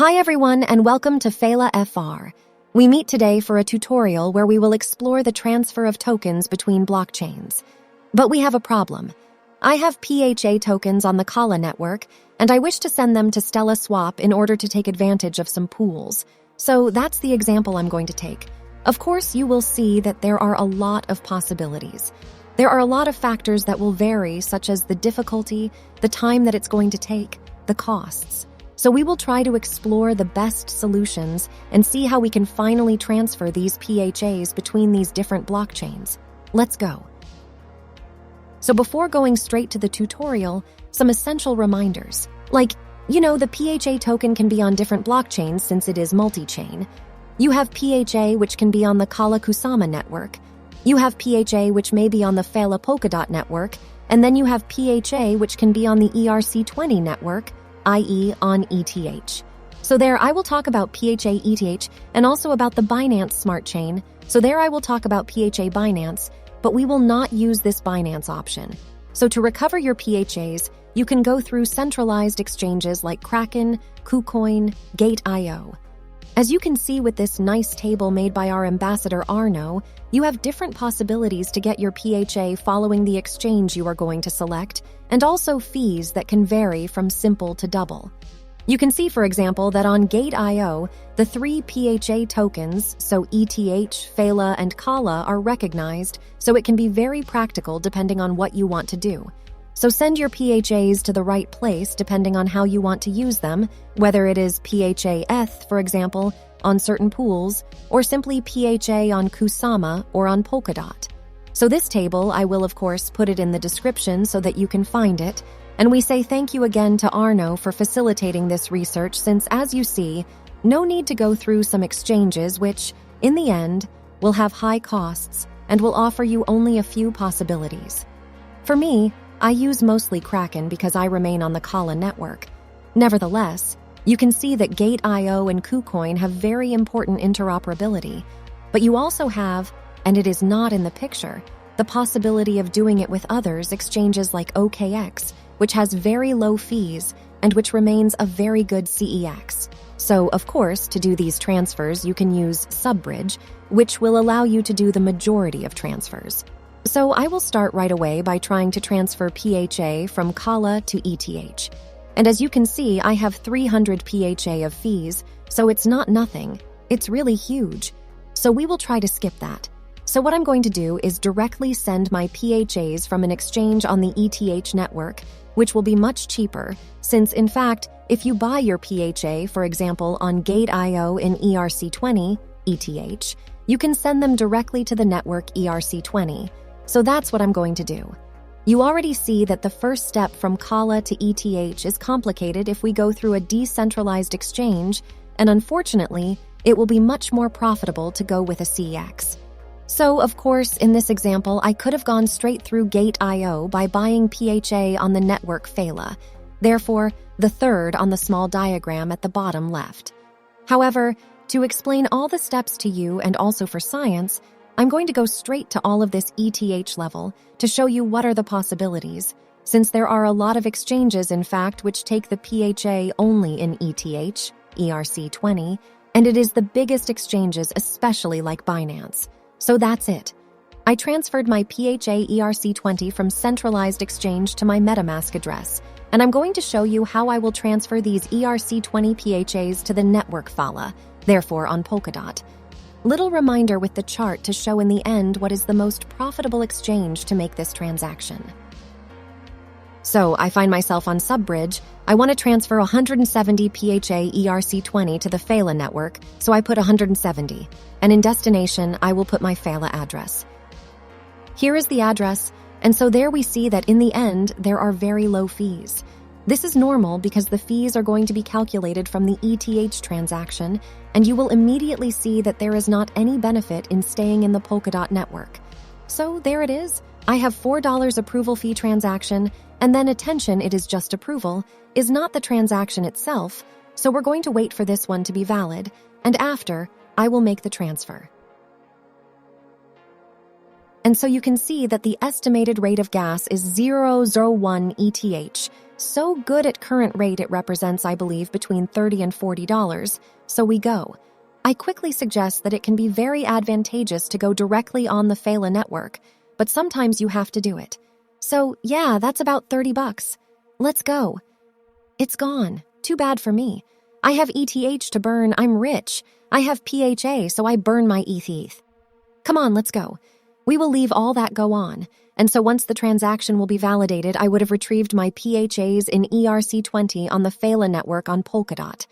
Hi everyone and welcome to Khala FR. We meet today for a tutorial where we will explore the transfer of tokens between blockchains. But we have a problem. I have PHA tokens on the Khala network and I wish to send them to StellaSwap in order to take advantage of some pools. So that's the example I'm going to take. Of course, you will see that there are a lot of possibilities. There are a lot of factors that will vary, such as the difficulty, the time that it's going to take, the costs. So we will try to explore the best solutions and see how we can finally transfer these PHAs between these different blockchains. Let's go. So before going straight to the tutorial, some essential reminders. Like, the PHA token can be on different blockchains since it is multi-chain. You have PHA which can be on the Khala Kusama network. You have PHA which may be on the Phala Polkadot network. And then you have PHA which can be on the ERC20 network, i.e. on ETH. So there I will talk about PHA ETH and also about the Binance Smart Chain. So there I will talk about PHA Binance, but we will not use this Binance option. So to recover your PHAs, you can go through centralized exchanges like Kraken, KuCoin, Gate.io. As you can see with this nice table made by our ambassador Arno, you have different possibilities to get your PHA following the exchange you are going to select, and also fees that can vary from simple to double. You can see, for example, that on Gate.io, the 3 PHA tokens, so ETH, Khala, and Khala, are recognized, so it can be very practical depending on what you want to do. So send your PHAs to the right place depending on how you want to use them, whether it is PHA ETH, for example, on certain pools, or simply PHA on Kusama or on Polkadot. So this table, I will of course put it in the description so that you can find it, and we say thank you again to Arno for facilitating this research since, as you see, no need to go through some exchanges which, in the end, will have high costs and will offer you only a few possibilities. For me, I use mostly Kraken because I remain on the Khala network. Nevertheless, you can see that Gate.io and KuCoin have very important interoperability, but you also have, and it is not in the picture, the possibility of doing it with others exchanges like OKX, which has very low fees and which remains a very good CEX. So, of course, to do these transfers, you can use Subbridge, which will allow you to do the majority of transfers. So I will start right away by trying to transfer PHA from Khala to ETH. And as you can see, I have 300 PHA of fees, so it's not nothing. It's really huge. So we will try to skip that. So what I'm going to do is directly send my PHAs from an exchange on the ETH network, which will be much cheaper, since in fact, if you buy your PHA, for example, on Gate.io in ERC20, ETH, you can send them directly to the network ERC20. So that's what I'm going to do. You already see that the first step from Khala to ETH is complicated if we go through a decentralized exchange, and unfortunately, it will be much more profitable to go with a CEX. So, of course, in this example, I could have gone straight through Gate.io by buying PHA on the network Khala, therefore, the third on the small diagram at the bottom left. However, to explain all the steps to you and also for science, I'm going to go straight to all of this ETH level to show you what are the possibilities, since there are a lot of exchanges, in fact, which take the PHA only in ETH, ERC20, and it is the biggest exchanges, especially like Binance. So that's it. I transferred my PHA ERC20 from centralized exchange to my MetaMask address, and I'm going to show you how I will transfer these ERC20 PHAs to the network Phala, therefore on Polkadot. Little reminder with the chart to show in the end what is the most profitable exchange to make this transaction. So I find myself on Subbridge. I want to transfer 170 PHA ERC20 to the Khala network, so I put 170. And in destination, I will put my Khala address. Here is the address, and so there we see that in the end, there are very low fees. This is normal because the fees are going to be calculated from the ETH transaction, and you will immediately see that there is not any benefit in staying in the Polkadot network. So there it is. I have $4 approval fee transaction, and then attention, it is just approval, is not the transaction itself, so we're going to wait for this one to be valid, and after, I will make the transfer. And so you can see that the estimated rate of gas is 0.01 ETH, so good at current rate it represents, I believe, between $30 and $40, so we go. I quickly suggest that it can be very advantageous to go directly on the PHA network, but sometimes you have to do it. So yeah, that's about $30. Let's go. It's gone. Too bad for me. I have ETH to burn, I'm rich. I have PHA, so I burn my ETH. Come on, let's go. We will leave all that go on, and so once the transaction will be validated, I would have retrieved my PHAs in ERC20 on the PHA network on Polkadot.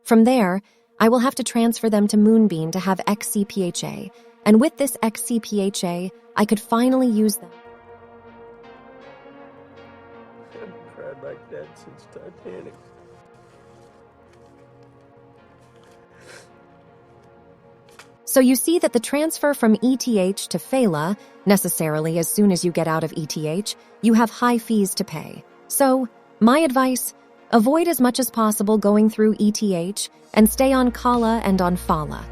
From there, I will have to transfer them to Moonbeam to have xcPHA, and with this xcPHA, I could finally use them. I haven't cried like that since Titanic. So you see that the transfer from ETH to PHA, necessarily as soon as you get out of ETH, you have high fees to pay. So, my advice, avoid as much as possible going through ETH and stay on Khala and on Phala.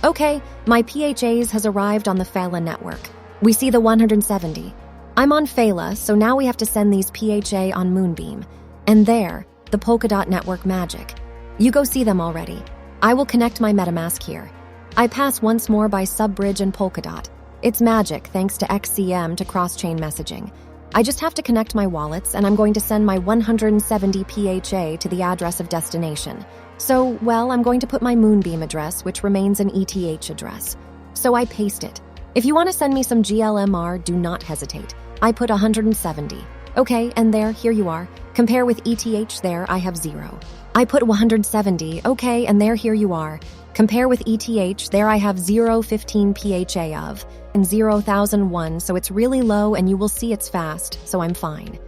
Okay, my PHAs has arrived on the PHA network. We see the 170. I'm on PHA, so now we have to send these PHA on Moonbeam. And there, the Polkadot network magic. You go see them already. I will connect my MetaMask here. I pass once more by Subbridge and Polkadot. It's magic thanks to XCM to cross-chain messaging. I just have to connect my wallets, and I'm going to send my 170 PHA to the address of destination. So, well, I'm going to put my Moonbeam address, which remains an ETH address. So I paste it. If you want to send me some GLMR, do not hesitate. I put 170. Okay, and there, here you are. Compare with ETH there, I have 0. I put 170. Okay, and there, here you are. Compare with ETH, there I have 0.15 PHA of, and 0,001, so it's really low and you will see it's fast, so I'm fine.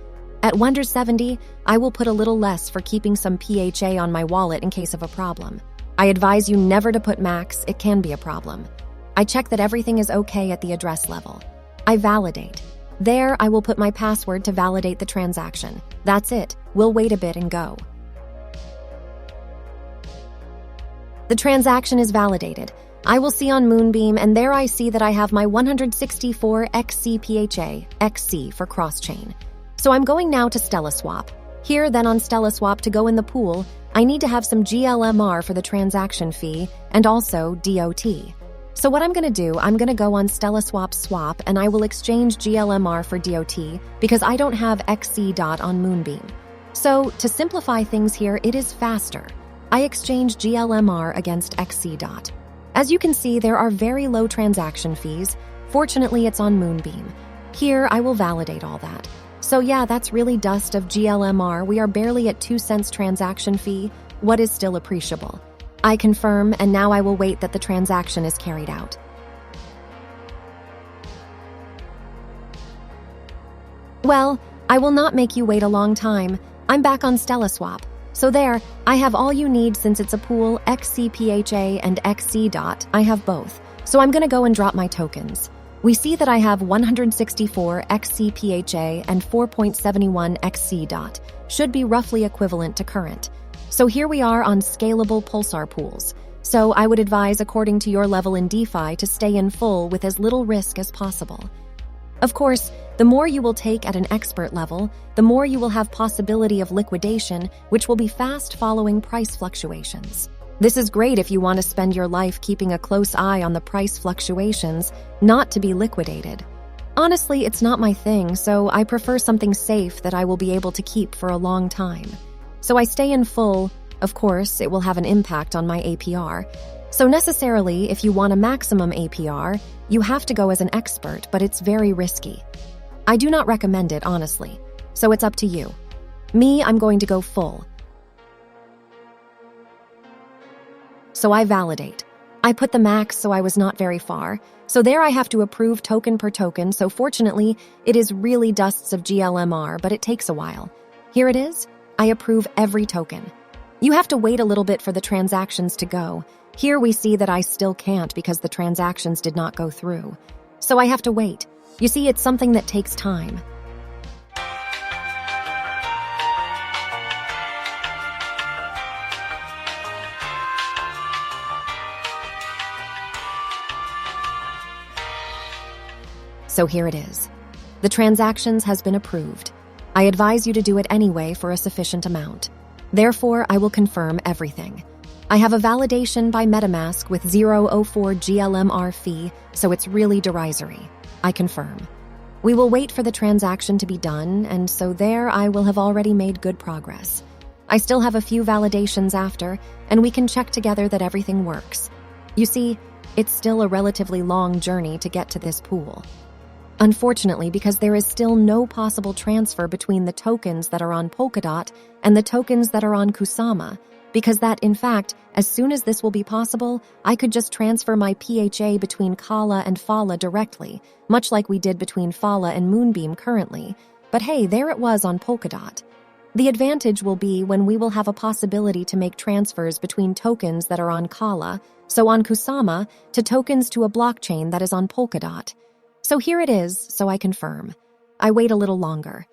At 170, I will put a little less for keeping some PHA on my wallet in case of a problem. I advise you never to put max, it can be a problem. I check that everything is okay at the address level. I validate. There, I will put my password to validate the transaction. That's it, we'll wait a bit and go. The transaction is validated. I will see on Moonbeam, and there I see that I have my 164 xcPHA, XC for cross-chain. So I'm going now to StellaSwap. Here, then on StellaSwap to go in the pool, I need to have some GLMR for the transaction fee, and also DOT. So what I'm going to do, I'm going to go on StellaSwap Swap, and I will exchange GLMR for DOT, because I don't have xcDOT on Moonbeam. So, to simplify things here, it is faster. I exchange GLMR against xcDOT. As you can see, there are very low transaction fees. Fortunately, it's on Moonbeam. Here, I will validate all that. So yeah, that's really dust of GLMR. We are barely at 2 cents transaction fee, what is still appreciable. I confirm, and now I will wait that the transaction is carried out. Well, I will not make you wait a long time. I'm back on StellaSwap. So there, I have all you need since it's a pool, xcPHA and xcDOT. I have both. So I'm going to go and drop my tokens. We see that I have 164 xcPHA and 4.71 xcDOT. Should be roughly equivalent to current. So here we are on scalable pulsar pools. So I would advise, according to your level in DeFi, to stay in full with as little risk as possible. Of course, the more you will take at an expert level, the more you will have possibility of liquidation, which will be fast following price fluctuations. This is great if you want to spend your life keeping a close eye on the price fluctuations, not to be liquidated. Honestly, it's not my thing, so I prefer something safe that I will be able to keep for a long time. So I stay in full. Of course, it will have an impact on my APR. So necessarily, if you want a maximum APR, you have to go as an expert, but it's very risky. I do not recommend it, honestly. So it's up to you. Me, I'm going to go full. So I validate. I put the max, so I was not very far. So there I have to approve token per token, so fortunately, it is really dusts of GLMR, but it takes a while. Here it is. I approve every token. You have to wait a little bit for the transactions to go. Here we see that I still can't because the transactions did not go through. So I have to wait. You see, it's something that takes time. So here it is. The transactions has been approved. I advise you to do it anyway for a sufficient amount. Therefore, I will confirm everything. I have a validation by MetaMask with 0.04 GLMR fee, so it's really derisory. I confirm. We will wait for the transaction to be done, and so there I will have already made good progress. I still have a few validations after, and we can check together that everything works. You see, it's still a relatively long journey to get to this pool. Unfortunately, because there is still no possible transfer between the tokens that are on Polkadot and the tokens that are on Kusama, because that, in fact, as soon as this will be possible, I could just transfer my PHA between Khala and Phala directly, much like we did between Phala and Moonbeam currently. But hey, there it was on Polkadot. The advantage will be when we will have a possibility to make transfers between tokens that are on Khala, so on Kusama, to tokens to a blockchain that is on Polkadot. So here it is, so I confirm. I wait a little longer.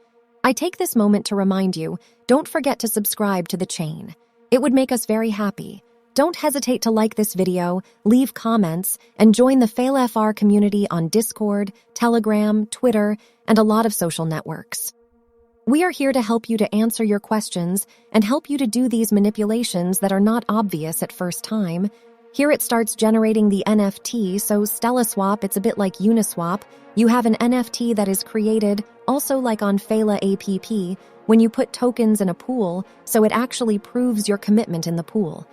I take this moment to remind you, don't forget to subscribe to the chain. It would make us very happy. Don't hesitate to like this video, leave comments, and join the Phala FR community on Discord, Telegram, Twitter, and a lot of social networks. We are here to help you to answer your questions and help you to do these manipulations that are not obvious at first time. Here it starts generating the NFT, so StellaSwap, it's a bit like Uniswap. You have an NFT that is created, also like on Phala app, when you put tokens in a pool, so it actually proves your commitment in the pool.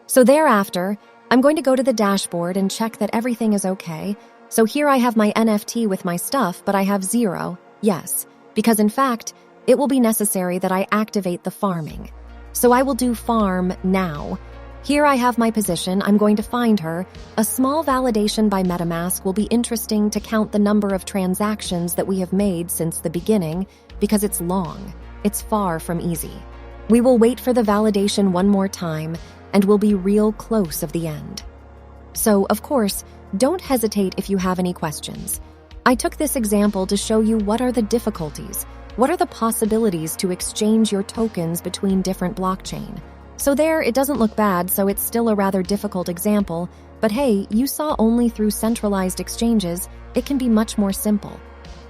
So thereafter, I'm going to go to the dashboard and check that everything is okay. So here I have my NFT with my stuff, but I have 0, yes, because in fact, it will be necessary that I activate the farming. So I will do farm now. Here I have my position, I'm going to find her. A small validation by MetaMask will be interesting to count the number of transactions that we have made since the beginning, because it's long. It's far from easy. We will wait for the validation one more time, and we'll be real close of the end. So, of course, don't hesitate if you have any questions. I took this example to show you what are the difficulties, what are the possibilities to exchange your tokens between different blockchain. So there, it doesn't look bad, so it's still a rather difficult example, but hey, you saw only through centralized exchanges, it can be much more simple.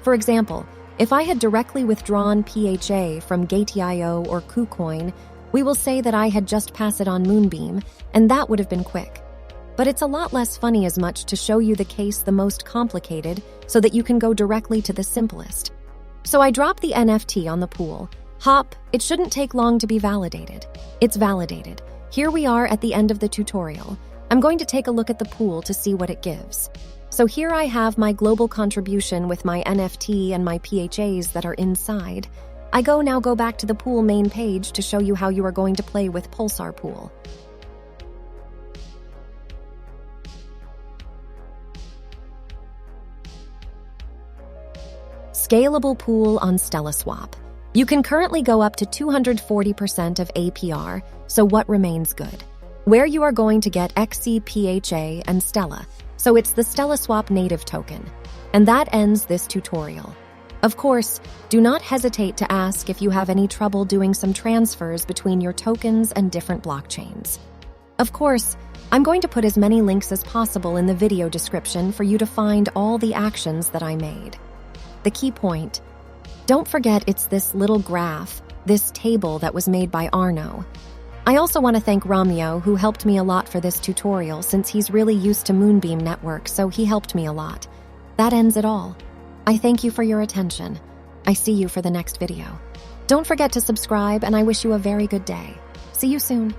For example, if I had directly withdrawn PHA from Gate.io or KuCoin, we will say that I had just passed it on Moonbeam, and that would have been quick. But it's a lot less funny as much to show you the case the most complicated so that you can go directly to the simplest. So I drop the NFT on the pool. Hop, it shouldn't take long to be validated. It's validated. Here we are at the end of the tutorial. I'm going to take a look at the pool to see what it gives. So here I have my global contribution with my NFT and my PHAs that are inside. I now go back to the pool main page to show you how you are going to play with Pulsar Pool. Scalable pool on StellaSwap. You can currently go up to 240% of APR, so what remains good? Where you are going to get xcPHA and Stella, so it's the StellaSwap native token. And that ends this tutorial. Of course, do not hesitate to ask if you have any trouble doing some transfers between your tokens and different blockchains. Of course, I'm going to put as many links as possible in the video description for you to find all the actions that I made. The key point, don't forget it's this little graph, this table that was made by Arno. I also want to thank Romeo, who helped me a lot for this tutorial since he's really used to Moonbeam network, so he helped me a lot. That ends it all. I thank you for your attention. I see you for the next video. Don't forget to subscribe, and I wish you a very good day. See you soon.